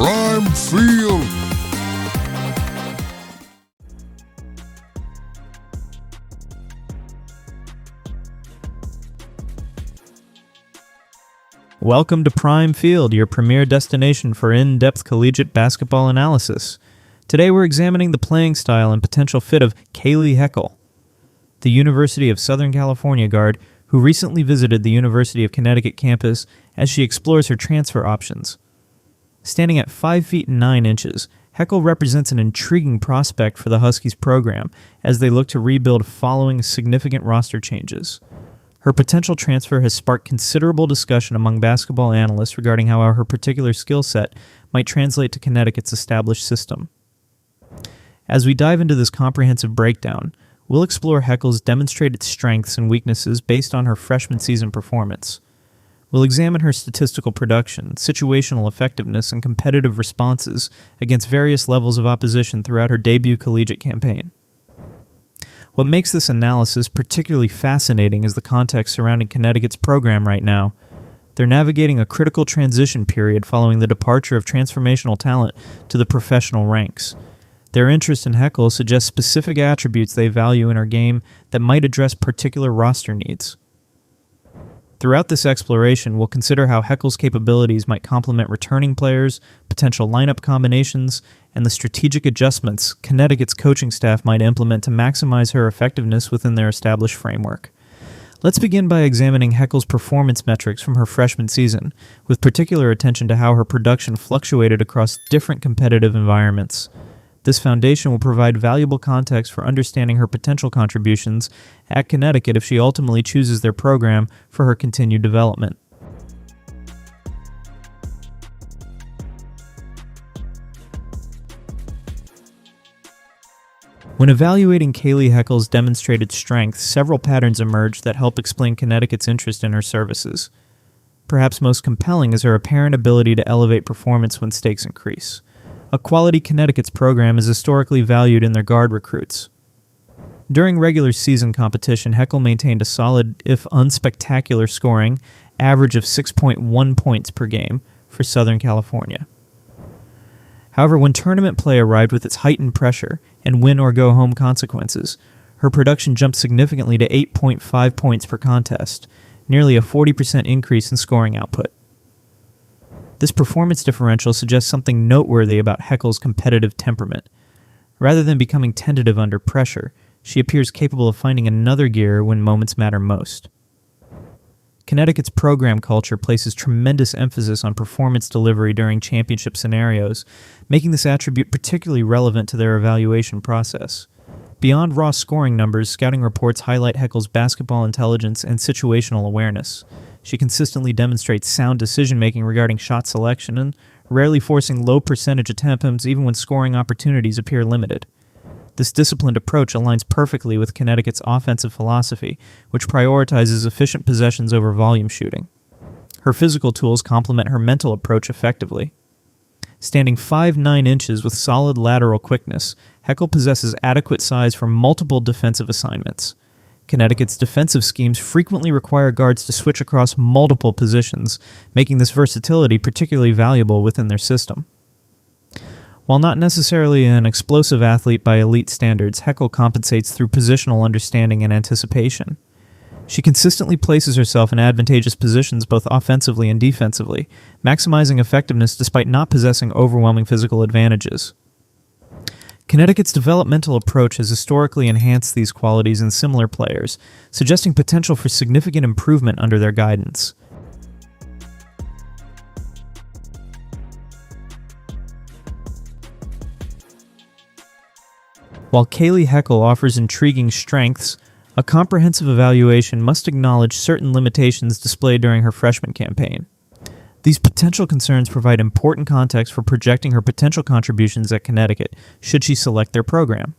Prime Field. Welcome to Prime Field, your premier destination for in-depth collegiate basketball analysis. Today we're examining the playing style and potential fit of Kayleigh Heckel, the University of Southern California guard who recently visited the University of Connecticut campus as she explores her transfer options. Standing at 5 feet and 9 inches, Heckel represents an intriguing prospect for the Huskies program as they look to rebuild following significant roster changes. Her potential transfer has sparked considerable discussion among basketball analysts regarding how her particular skill set might translate to Connecticut's established system. As we dive into this comprehensive breakdown, we'll explore Heckel's demonstrated strengths and weaknesses based on her freshman season performance. We'll examine her statistical production, situational effectiveness, and competitive responses against various levels of opposition throughout her debut collegiate campaign. What makes this analysis particularly fascinating is the context surrounding Connecticut's program right now. They're navigating a critical transition period following the departure of transformational talent to the professional ranks. Their interest in Heckel suggests specific attributes they value in her game that might address particular roster needs. Throughout this exploration, we'll consider how Heckel's capabilities might complement returning players, potential lineup combinations, and the strategic adjustments Connecticut's coaching staff might implement to maximize her effectiveness within their established framework. Let's begin by examining Heckel's performance metrics from her freshman season, with particular attention to how her production fluctuated across different competitive environments. This foundation will provide valuable context for understanding her potential contributions at Connecticut if she ultimately chooses their program for her continued development. When evaluating Kayleigh Heckel's demonstrated strength, several patterns emerge that help explain Connecticut's interest in her services. Perhaps most compelling is her apparent ability to elevate performance when stakes increase. A quality Connecticut's program is historically valued in their guard recruits. During regular season competition, Heckel maintained a solid, if unspectacular, scoring average of 6.1 points per game for Southern California. However, when tournament play arrived with its heightened pressure and win-or-go-home consequences, her production jumped significantly to 8.5 points per contest, nearly a 40% increase in scoring output. This performance differential suggests something noteworthy about Heckel's competitive temperament. Rather than becoming tentative under pressure, she appears capable of finding another gear when moments matter most. Connecticut's program culture places tremendous emphasis on performance delivery during championship scenarios, making this attribute particularly relevant to their evaluation process. Beyond raw scoring numbers, scouting reports highlight Heckel's basketball intelligence and situational awareness. She consistently demonstrates sound decision-making regarding shot selection and rarely forcing low-percentage attempts even when scoring opportunities appear limited. This disciplined approach aligns perfectly with Connecticut's offensive philosophy, which prioritizes efficient possessions over volume shooting. Her physical tools complement her mental approach effectively. Standing 5'9" inches with solid lateral quickness, Heckel possesses adequate size for multiple defensive assignments. Connecticut's defensive schemes frequently require guards to switch across multiple positions, making this versatility particularly valuable within their system. While not necessarily an explosive athlete by elite standards, Heckel compensates through positional understanding and anticipation. She consistently places herself in advantageous positions both offensively and defensively, maximizing effectiveness despite not possessing overwhelming physical advantages. Connecticut's developmental approach has historically enhanced these qualities in similar players, suggesting potential for significant improvement under their guidance. While Kayleigh Heckel offers intriguing strengths, a comprehensive evaluation must acknowledge certain limitations displayed during her freshman campaign. These potential concerns provide important context for projecting her potential contributions at Connecticut, should she select their program.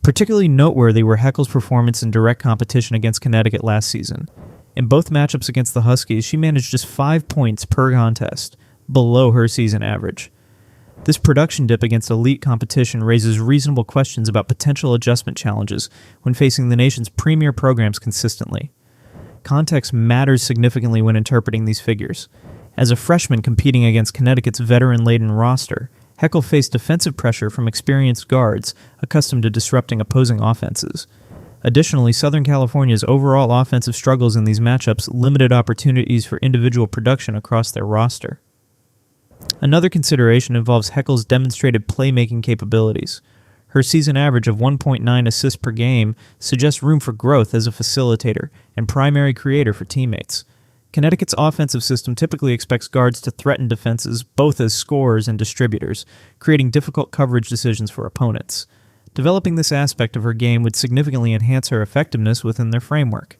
Particularly noteworthy were Heckel's performance in direct competition against Connecticut last season. In both matchups against the Huskies, she managed just 5 points per contest, below her season average. This production dip against elite competition raises reasonable questions about potential adjustment challenges when facing the nation's premier programs consistently. Context matters significantly when interpreting these figures. As a freshman competing against Connecticut's veteran-laden roster, Heckel faced defensive pressure from experienced guards accustomed to disrupting opposing offenses. Additionally, Southern California's overall offensive struggles in these matchups limited opportunities for individual production across their roster. Another consideration involves Heckel's demonstrated playmaking capabilities. Her season average of 1.9 assists per game suggests room for growth as a facilitator and primary creator for teammates. Connecticut's offensive system typically expects guards to threaten defenses both as scorers and distributors, creating difficult coverage decisions for opponents. Developing this aspect of her game would significantly enhance her effectiveness within their framework.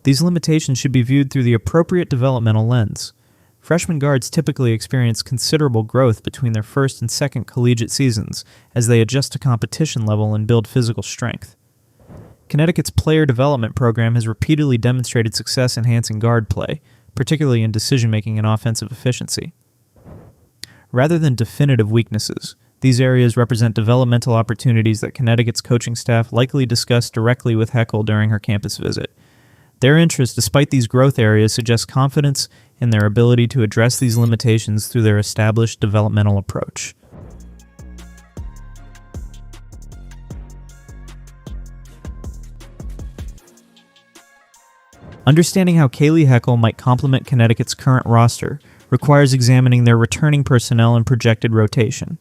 These limitations should be viewed through the appropriate developmental lens. Freshman guards typically experience considerable growth between their first and second collegiate seasons as they adjust to competition level and build physical strength. Connecticut's player development program has repeatedly demonstrated success enhancing guard play, particularly in decision-making and offensive efficiency. Rather than definitive weaknesses, these areas represent developmental opportunities that Connecticut's coaching staff likely discussed directly with Heckel during her campus visit. Their interest, despite these growth areas, suggests confidence in their ability to address these limitations through their established developmental approach. Understanding how Kayleigh Heckel might complement Connecticut's current roster requires examining their returning personnel and projected rotation.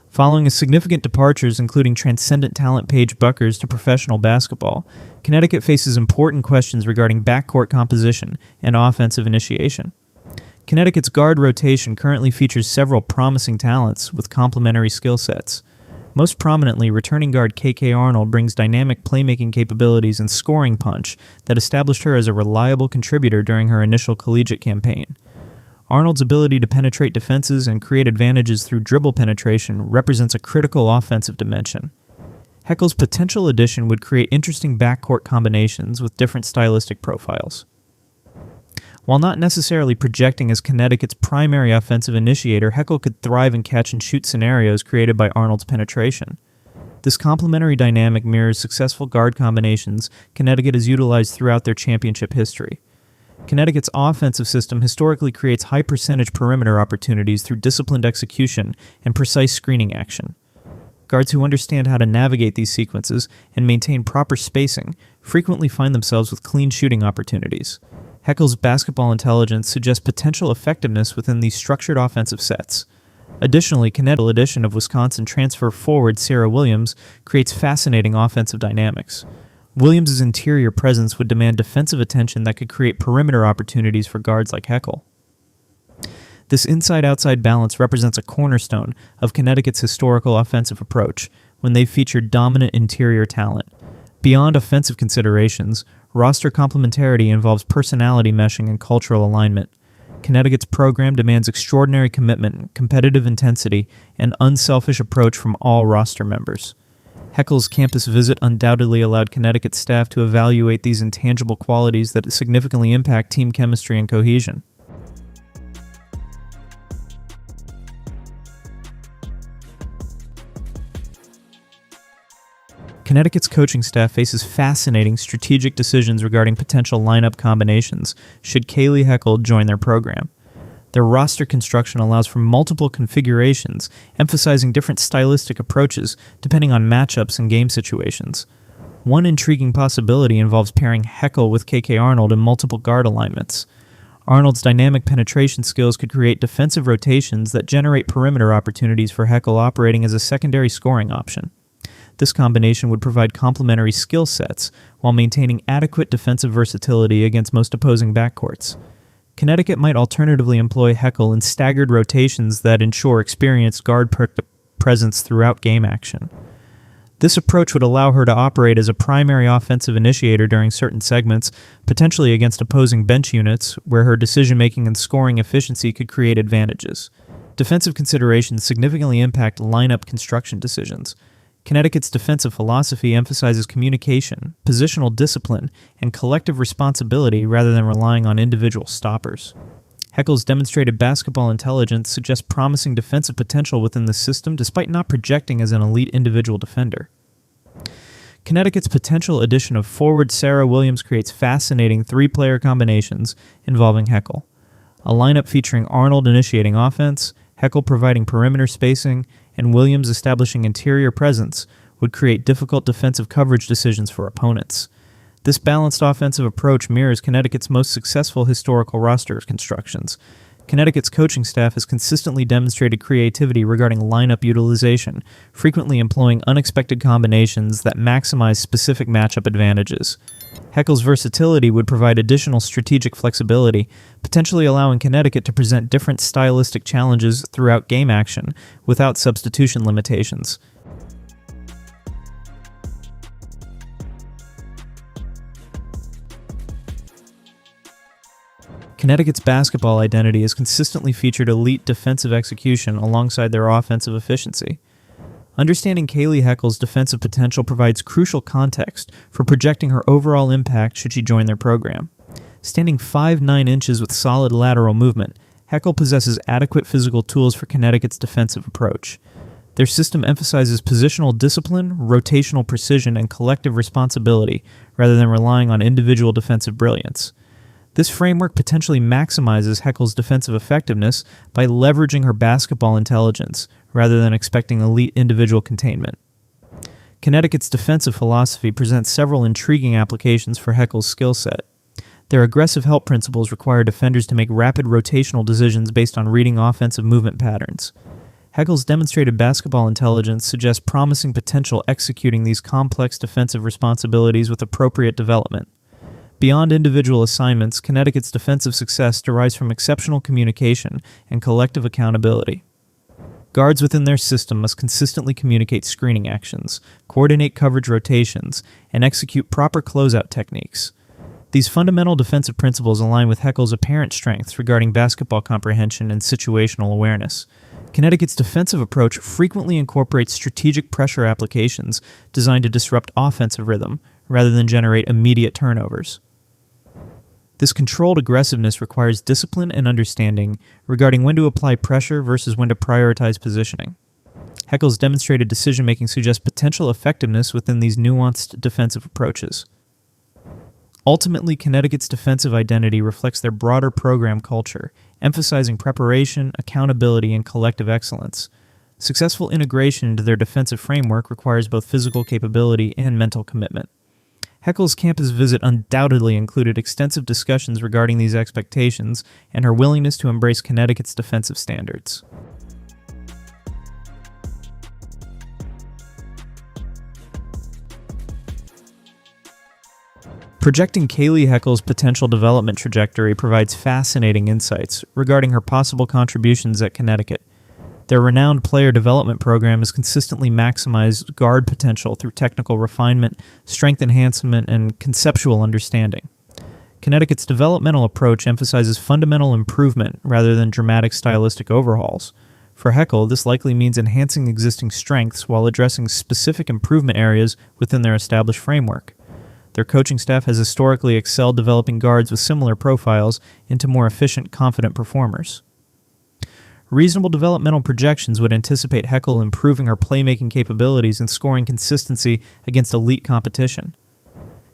Following a significant departures, including transcendent talent Paige Bueckers to professional basketball, Connecticut faces important questions regarding backcourt composition and offensive initiation. Connecticut's guard rotation currently features several promising talents with complementary skill sets. Most prominently, returning guard KK Arnold brings dynamic playmaking capabilities and scoring punch that established her as a reliable contributor during her initial collegiate campaign. Arnold's ability to penetrate defenses and create advantages through dribble penetration represents a critical offensive dimension. Heckel's potential addition would create interesting backcourt combinations with different stylistic profiles. While not necessarily projecting as Connecticut's primary offensive initiator, Heckel could thrive in catch-and-shoot scenarios created by Arnold's penetration. This complementary dynamic mirrors successful guard combinations Connecticut has utilized throughout their championship history. Connecticut's offensive system historically creates high-percentage perimeter opportunities through disciplined execution and precise screening action. Guards who understand how to navigate these sequences and maintain proper spacing frequently find themselves with clean shooting opportunities. Heckel's basketball intelligence suggests potential effectiveness within these structured offensive sets. Additionally, Connecticut's addition of Wisconsin transfer forward Serah Williams creates fascinating offensive dynamics. Williams' interior presence would demand defensive attention that could create perimeter opportunities for guards like Heckel. This inside-outside balance represents a cornerstone of Connecticut's historical offensive approach when they've featured dominant interior talent. Beyond offensive considerations, roster complementarity involves personality meshing and cultural alignment. Connecticut's program demands extraordinary commitment, competitive intensity, and unselfish approach from all roster members. Heckel's campus visit undoubtedly allowed Connecticut staff to evaluate these intangible qualities that significantly impact team chemistry and cohesion. Connecticut's coaching staff faces fascinating strategic decisions regarding potential lineup combinations should Kayleigh Heckel join their program. Their roster construction allows for multiple configurations, emphasizing different stylistic approaches depending on matchups and game situations. One intriguing possibility involves pairing Heckel with KK Arnold in multiple guard alignments. Arnold's dynamic penetration skills could create defensive rotations that generate perimeter opportunities for Heckel operating as a secondary scoring option. This combination would provide complementary skill sets while maintaining adequate defensive versatility against most opposing backcourts. Connecticut might alternatively employ Heckel in staggered rotations that ensure experienced guard presence throughout game action. This approach would allow her to operate as a primary offensive initiator during certain segments, potentially against opposing bench units, where her decision-making and scoring efficiency could create advantages. Defensive considerations significantly impact lineup construction decisions. Connecticut's defensive philosophy emphasizes communication, positional discipline, and collective responsibility rather than relying on individual stoppers. Heckel's demonstrated basketball intelligence suggests promising defensive potential within the system despite not projecting as an elite individual defender. Connecticut's potential addition of forward Serah Williams creates fascinating three-player combinations involving Heckel. A lineup featuring Arnold initiating offense, Heckel providing perimeter spacing, and Williams establishing interior presence would create difficult defensive coverage decisions for opponents. This balanced offensive approach mirrors Connecticut's most successful historical roster constructions. Connecticut's coaching staff has consistently demonstrated creativity regarding lineup utilization, frequently employing unexpected combinations that maximize specific matchup advantages. Heckel's versatility would provide additional strategic flexibility, potentially allowing Connecticut to present different stylistic challenges throughout game action without substitution limitations. Connecticut's basketball identity has consistently featured elite defensive execution alongside their offensive efficiency. Understanding Kayleigh Heckel's defensive potential provides crucial context for projecting her overall impact should she join their program. Standing 5'9" inches with solid lateral movement, Heckel possesses adequate physical tools for Connecticut's defensive approach. Their system emphasizes positional discipline, rotational precision, and collective responsibility, rather than relying on individual defensive brilliance. This framework potentially maximizes Heckel's defensive effectiveness by leveraging her basketball intelligence, rather than expecting elite individual containment. Connecticut's defensive philosophy presents several intriguing applications for Heckel's skill set. Their aggressive help principles require defenders to make rapid rotational decisions based on reading offensive movement patterns. Heckel's demonstrated basketball intelligence suggests promising potential executing these complex defensive responsibilities with appropriate development. Beyond individual assignments, Connecticut's defensive success derives from exceptional communication and collective accountability. Guards within their system must consistently communicate screening actions, coordinate coverage rotations, and execute proper closeout techniques. These fundamental defensive principles align with Heckel's apparent strengths regarding basketball comprehension and situational awareness. Connecticut's defensive approach frequently incorporates strategic pressure applications designed to disrupt offensive rhythm, rather than generate immediate turnovers. This controlled aggressiveness requires discipline and understanding regarding when to apply pressure versus when to prioritize positioning. Heckel's demonstrated decision-making suggests potential effectiveness within these nuanced defensive approaches. Ultimately, Connecticut's defensive identity reflects their broader program culture, emphasizing preparation, accountability, and collective excellence. Successful integration into their defensive framework requires both physical capability and mental commitment. Heckel's campus visit undoubtedly included extensive discussions regarding these expectations and her willingness to embrace Connecticut's defensive standards. Projecting Kayleigh Heckel's potential development trajectory provides fascinating insights regarding her possible contributions at Connecticut. Their renowned player development program has consistently maximized guard potential through technical refinement, strength enhancement, and conceptual understanding. Connecticut's developmental approach emphasizes fundamental improvement rather than dramatic stylistic overhauls. For Heckel, this likely means enhancing existing strengths while addressing specific improvement areas within their established framework. Their coaching staff has historically excelled developing guards with similar profiles into more efficient, confident performers. Reasonable developmental projections would anticipate Heckel improving her playmaking capabilities and scoring consistency against elite competition.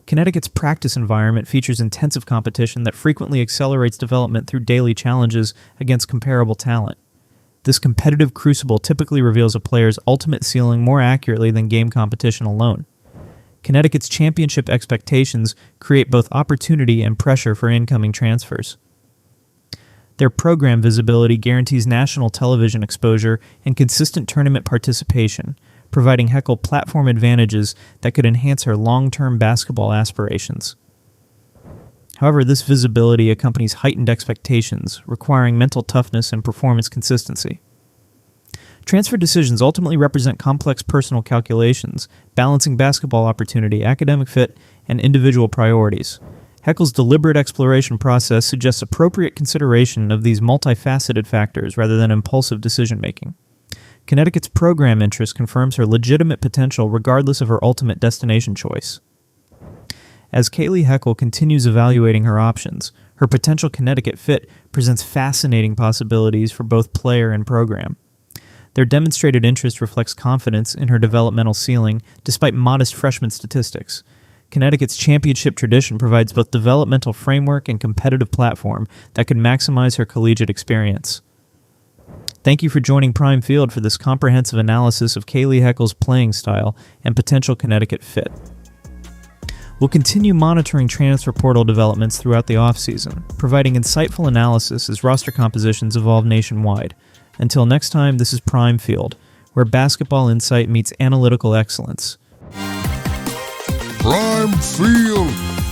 Connecticut's practice environment features intensive competition that frequently accelerates development through daily challenges against comparable talent. This competitive crucible typically reveals a player's ultimate ceiling more accurately than game competition alone. Connecticut's championship expectations create both opportunity and pressure for incoming transfers. Their program visibility guarantees national television exposure and consistent tournament participation, providing Heckel platform advantages that could enhance her long-term basketball aspirations. However, this visibility accompanies heightened expectations, requiring mental toughness and performance consistency. Transfer decisions ultimately represent complex personal calculations, balancing basketball opportunity, academic fit, and individual priorities. Heckel's deliberate exploration process suggests appropriate consideration of these multifaceted factors rather than impulsive decision-making. Connecticut's program interest confirms her legitimate potential regardless of her ultimate destination choice. As Kayleigh Heckel continues evaluating her options, her potential Connecticut fit presents fascinating possibilities for both player and program. Their demonstrated interest reflects confidence in her developmental ceiling despite modest freshman statistics. Connecticut's championship tradition provides both developmental framework and competitive platform that could maximize her collegiate experience. Thank you for joining Prime Field for this comprehensive analysis of Kayleigh Heckel's playing style and potential Connecticut fit. We'll continue monitoring transfer portal developments throughout the offseason, providing insightful analysis as roster compositions evolve nationwide. Until next time, this is Prime Field, where basketball insight meets analytical excellence. Prime Field.